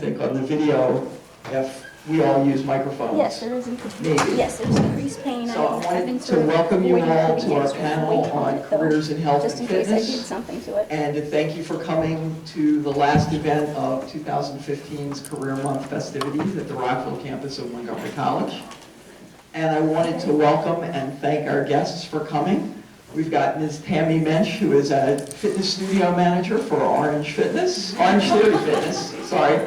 think, on the video if we all use microphones. Yes, there is. Maybe. Yes, there's grease paint. So I I've been wanted to sort of welcome you waiting all for the to our kids panel wait on it, though, careers in health just and in case I did fitness, something to it. and to thank you for coming to the last event of 2015's Career Month festivities at the Rockville campus of Montgomery College. And I wanted to welcome and thank our guests for coming. We've got Ms. Tammy Mensch, who is a fitness studio manager for Orange Theory Fitness, sorry.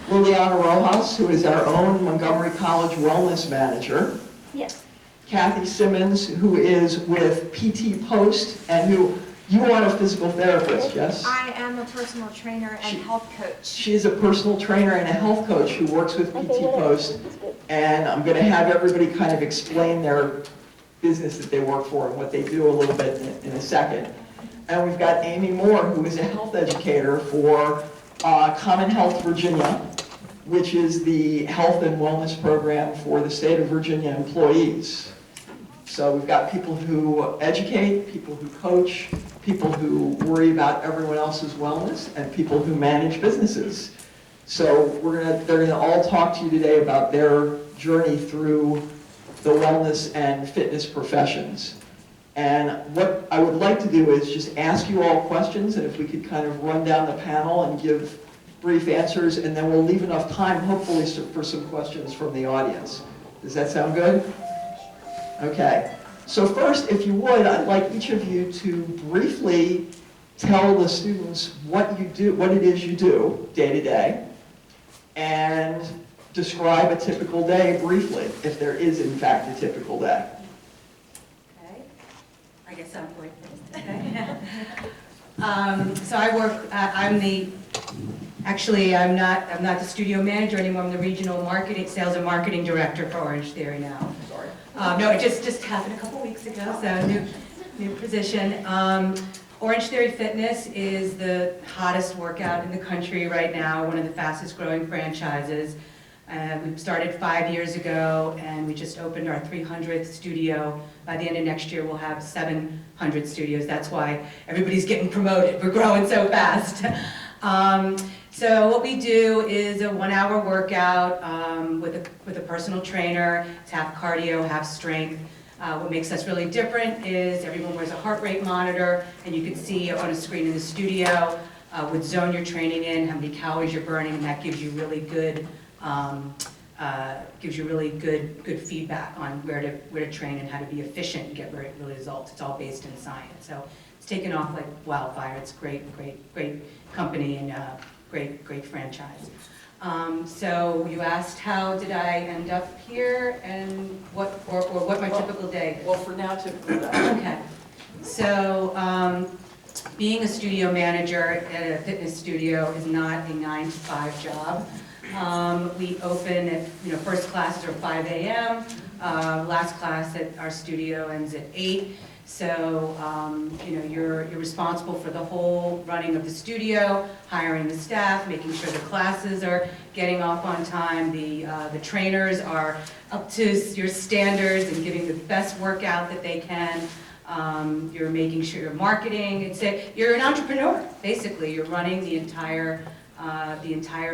Liliana Rojas, who is our own Montgomery College wellness manager. Yes. Kathy Simmons, who is with PT Post, and you are a physical therapist, yes? I am a personal trainer and health coach. She is a personal trainer and a health coach who works with PT Okay, Post. that's good. And I'm going to have everybody kind of explain their business that they work for and what they do a little bit in a second. And we've got Amy Moore, who is a health educator for Common Health Virginia, which is the health and wellness program for the state of Virginia employees. So we've got people who educate, people who coach, people who worry about everyone else's wellness, and people who manage businesses. So they're gonna all talk to you today about their journey through the wellness and fitness professions. And what I would like to do is just ask you all questions, and if we could kind of run down the panel and give brief answers, and then we'll leave enough time, hopefully, for some questions from the audience. Does that sound good? Okay. So first, if you would, I'd like each of you to briefly tell the students what you do, what it is you do day to day, and describe a typical day briefly, if there is in fact a typical day. Okay, I guess I'm going first. So I work. I'm not the studio manager anymore. I'm the regional marketing, sales and marketing director for Orange Theory now. Sorry. No, it just happened a couple weeks ago, so new position. Orange Theory Fitness is the hottest workout in the country right now, one of the fastest growing franchises. We started 5 years ago, and we just opened our 300th studio. By the end of next year, we'll have 700 studios. That's why everybody's getting promoted. We're growing so fast. So what we do is a 1-hour workout with a personal trainer. It's half cardio, half strength. What makes us really different is everyone wears a heart rate monitor, and you can see on a screen in the studio what zone you're training in, how many calories you're burning, and that gives you really good good feedback on where to train and how to be efficient and get really results. It's all based in science. So it's taken off like wildfire. It's great company and great franchise. So you asked how did I end up here and what my typical day is. Well, for now, typical day. Okay. So being a studio manager at a fitness studio is not a 9-to-5 job. We open at, first classes are 5 a.m. Last class at our studio ends at 8. So, you're responsible for the whole running of the studio, hiring the staff, making sure the classes are getting off on time, the trainers are up to your standards and giving the best workout that they can. You're making sure you're marketing. You're an entrepreneur, basically. You're running the entire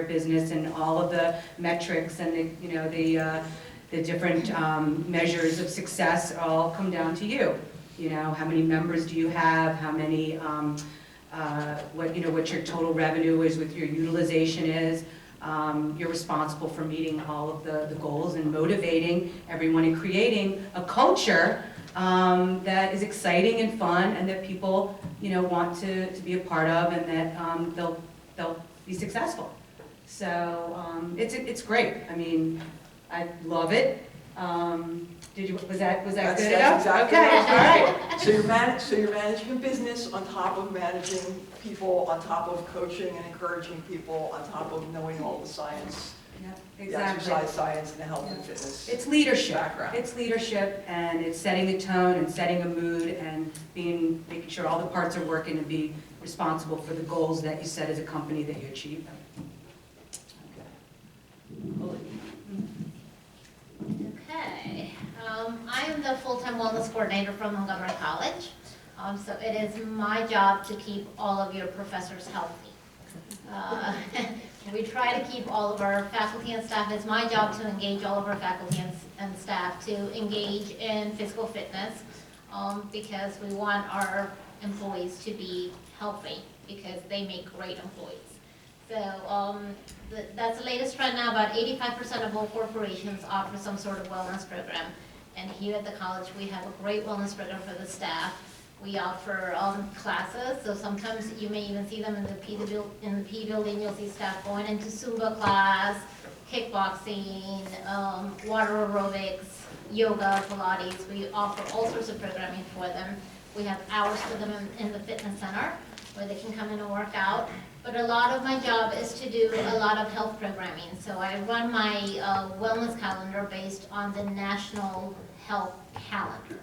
business, and all of the metrics and the different measures of success all come down to you. How many members do you have? How many, what your total revenue is, what your utilization is. You're responsible for meeting all of the goals and motivating everyone and creating a culture that is exciting and fun, and that people, want to be a part of, and that they'll be successful. So it's great. I mean, I love it. Was that good That's enough? exactly Okay, what all right. So you're managing a business on top of managing people, on top of coaching and encouraging people, on top of knowing all the science, Yeah, the exactly. exercise science and the health and fitness. It's leadership. Background. It's leadership, and it's setting a tone and setting a mood and making sure all the parts are working and be responsible for the goals that you set as a company that you achieve them. Okay, I am the full-time wellness coordinator from Montgomery College. So it is my job to keep all of your professors healthy. We try to keep all of our faculty and staff, it's my job to engage all of our faculty and staff to engage in physical fitness, because we want our employees to be healthy, because they make great employees. So that's the latest trend now. About 85% of all corporations offer some sort of wellness program. And here at the college, we have a great wellness program for the staff. We offer classes, so sometimes you may even see them in the P building. You'll see staff going into Zumba class, kickboxing, water aerobics, yoga, Pilates. We offer all sorts of programming for them. We have hours for them in the fitness center where they can come in and work out. But a lot of my job is to do a lot of health programming. So I run my wellness calendar based on the National Health Calendar.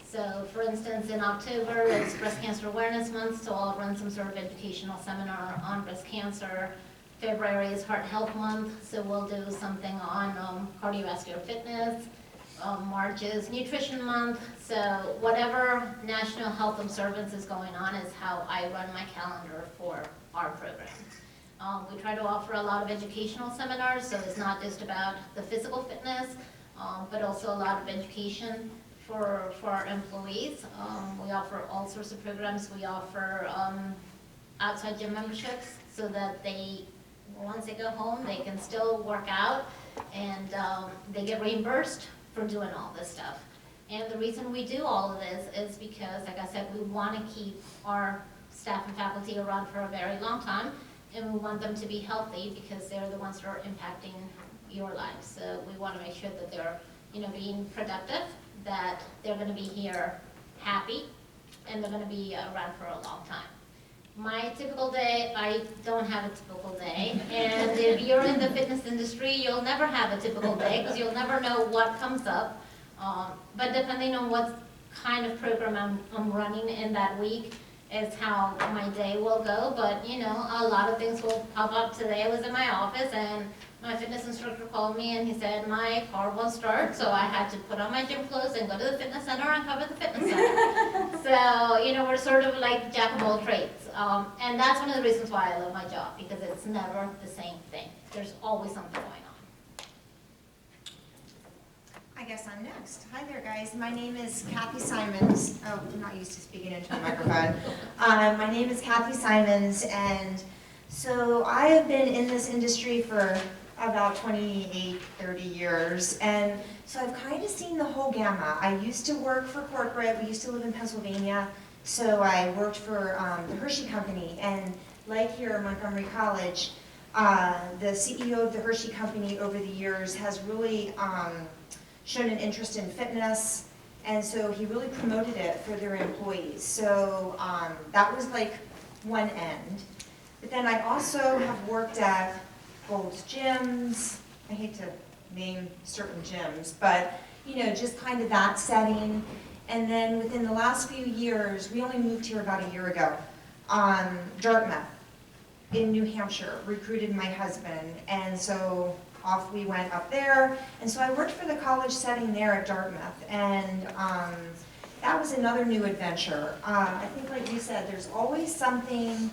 So for instance, in October, it's Breast Cancer Awareness Month, so I'll run some sort of educational seminar on breast cancer. February is Heart Health Month, so we'll do something on cardiovascular fitness. March is Nutrition Month, so whatever national health observance is going on is how I run my calendar for our program. We try to offer a lot of educational seminars, so it's not just about the physical fitness, but also a lot of education for our employees. We offer all sorts of programs. We offer outside gym memberships so that once they go home, they can still work out, and they get reimbursed for doing all this stuff. And the reason we do all of this is because, like I said, we want to keep our staff and faculty around for a very long time, and we want them to be healthy because they're the ones that are impacting your lives. So we want to make sure that they're, being productive, that they're going to be here happy, and they're going to be around for a long time. My typical day, I don't have a typical day, and if you're in the fitness industry, you'll never have a typical day because you'll never know what comes up. But depending on what kind of program I'm running in that week is how my day will go. But a lot of things will pop up. Today I was in my office and my fitness instructor called me and he said my car won't start, so I had to put on my gym clothes and go to the fitness center and cover the fitness center. So we're sort of like jack of all trades, and that's one of the reasons why I love my job, because it's never the same thing. There's always something going on. I guess I'm next. Hi there, guys. My name is Kathy Simons. Oh, I'm not used to speaking into a microphone. My name is Kathy Simons, and so I have been in this industry for about 28, 30 years, and so I've kind of seen the whole gamut. I used to work for corporate. We used to live in Pennsylvania, so I worked for the Hershey Company, and like here at Montgomery College, the CEO of the Hershey Company over the years has really shown an interest in fitness, and so he really promoted it for their employees. So that was like one end. But then I also have worked at Gold's Gyms. I hate to name certain gyms, but just kind of that setting. And then within the last few years, we only moved here about a year ago, Dartmouth in New Hampshire recruited my husband, and so off we went up there. And so I worked for the college setting there at Dartmouth, and that was another new adventure. I think, like you said, there's always something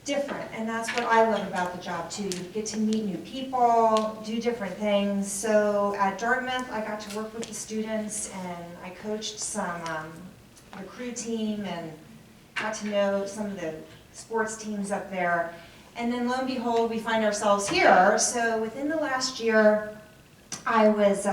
different, and that's what I love about the job too. You get to meet new people, do different things. So at Dartmouth, I got to work with the students, and I coached some crew team and got to know some of the sports teams up there. And then lo and behold, we find ourselves here. So within the last year, I was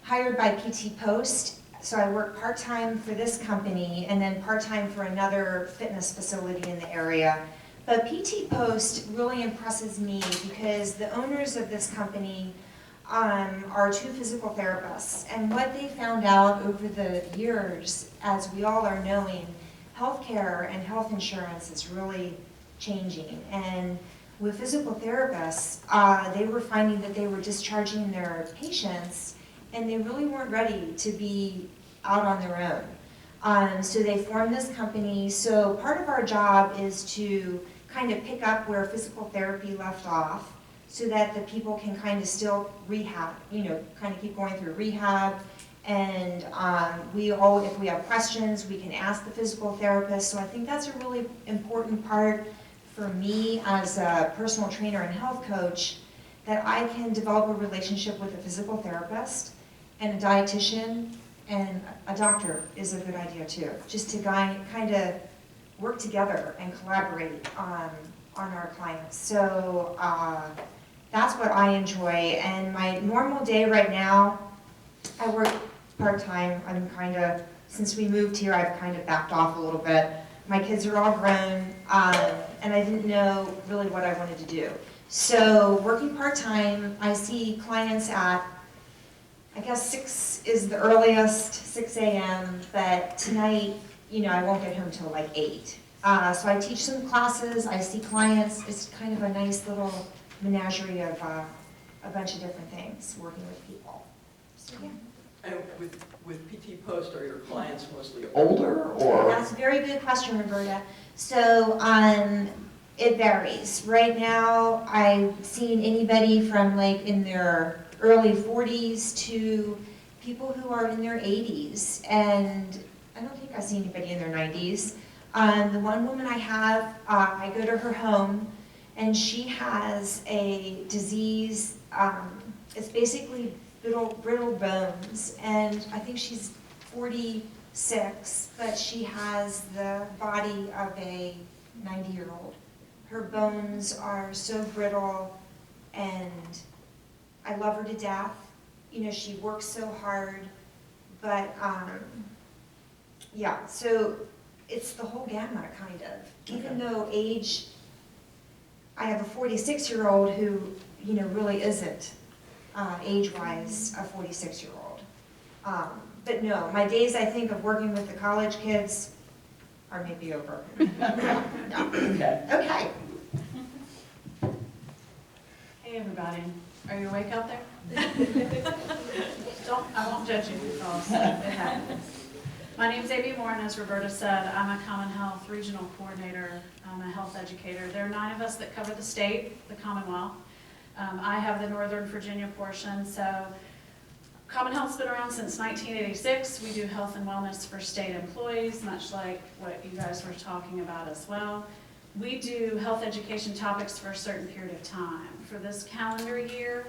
hired by PT Post. So I work part-time for this company and then part-time for another fitness facility in the area. But PT Post really impresses me because the owners of this company are two physical therapists. And what they found out over the years, as we all are knowing, healthcare and health insurance is really changing. And with physical therapists, they were finding that they were discharging their patients and they really weren't ready to be out on their own. So they formed this company. So part of our job is to kind of pick up where physical therapy left off so that the people can kind of still rehab, kind of keep going through rehab. And if we have questions, we can ask the physical therapist. So I think that's a really important part for me as a personal trainer and health coach, that I can develop a relationship with a physical therapist and a dietitian and a doctor is a good idea too. Just to kind of work together and collaborate on our clients. So that's what I enjoy. And my normal day right now, I work part-time. I'm kind of, since we moved here, I've kind of backed off a little bit. My kids are all grown, and I didn't know really what I wanted to do. So working part-time, I see clients at, I guess 6 is the earliest, 6 a.m., but tonight, you know, I won't get home till like 8. So I teach some classes, I see clients. It's kind of a nice little menagerie of a bunch of different things, working with people. So yeah. And with PT Post, are your clients mostly older, or? That's a very good question, Roberta. So it varies. Right now, I've seen anybody from like in their early 40s to people who are in their 80s, and I don't think I see anybody in their 90s. The one woman I have, I go to her home, and she has a disease. It's basically brittle bones, and I think she's 46, but she has the body of a 90-year-old. Her bones are so brittle, and I love her to death. You know, she works so hard, but yeah, so it's the whole gamut, kind of. Even though age, I have a 46-year-old who, you know, really isn't age-wise a 46-year-old. But no, my days, I think, of working with the college kids are maybe over. No. Okay. Okay. Hey everybody, are you awake out there? I won't judge you because it happens. My name's Amy Moore, and as Roberta said, I'm a Common Health Regional Coordinator. I'm a health educator. There are 9 of us that cover the state, the Commonwealth. I have the Northern Virginia portion, so Common Health's been around since 1986. We do health and wellness for state employees, much like what you guys were talking about as well. We do health education topics for a certain period of time. For this calendar year,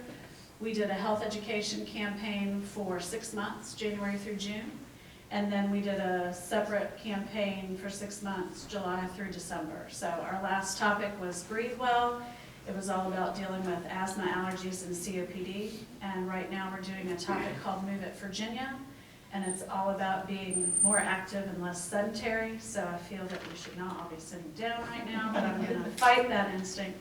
we did a health education campaign for 6 months, January through June. And then we did a separate campaign for 6 months, July through December. So our last topic was Breathe Well. It was all about dealing with asthma, allergies, and COPD. And right now we're doing a topic called Move It Virginia. And it's all about being more active and less sedentary. So I feel that we should not all be sitting down right now, but I'm going to fight that instinct.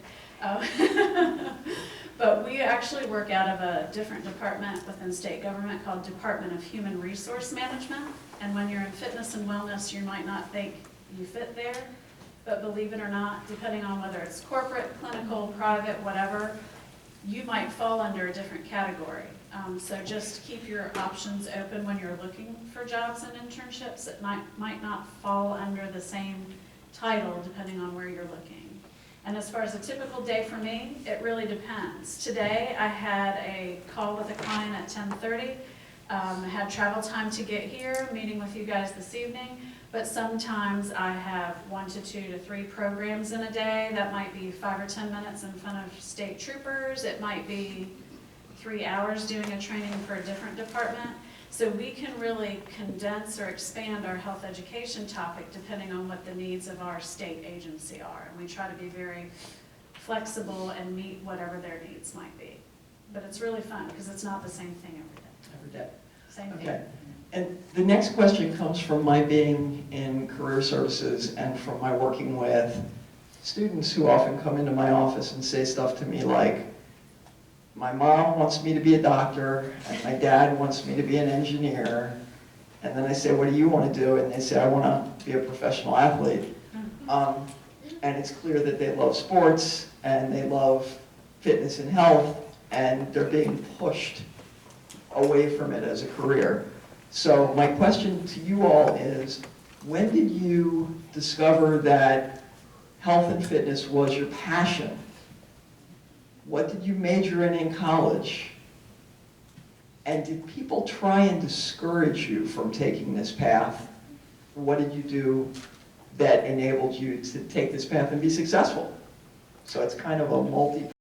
But we actually work out of a different department within state government called Department of Human Resource Management. And when you're in fitness and wellness, you might not think you fit there. But believe it or not, depending on whether it's corporate, clinical, private, whatever, you might fall under a different category. So just keep your options open when you're looking for jobs and internships. It might not fall under the same title depending on where you're looking. And as far as a typical day for me, it really depends. Today I had a call with a client at 10:30. I had travel time to get here, meeting with you guys this evening. But sometimes I have 1 to 2 to 3 programs in a day. That might be 5 or 10 minutes in front of state troopers. It might be 3 hours doing a training for a different department. So we can really condense or expand our health education topic depending on what the needs of our state agency are. And we try to be very flexible and meet whatever their needs might be. But it's really fun because it's not the same thing every day. Every day. Same thing. Okay. And the next question comes from my being in career services and from my working with students who often come into my office and say stuff to me like, my mom wants me to be a doctor, and my dad wants me to be an engineer. And then I say, what do you want to do? And they say, I want to be a professional athlete. And it's clear that they love sports, and they love fitness and health, and they're being pushed away from it as a career. So my question to you all is, when did you discover that health and fitness was your passion? What did you major in college? And did people try and discourage you from taking this path? What did you do that enabled you to take this path and be successful. So it's kind of a multi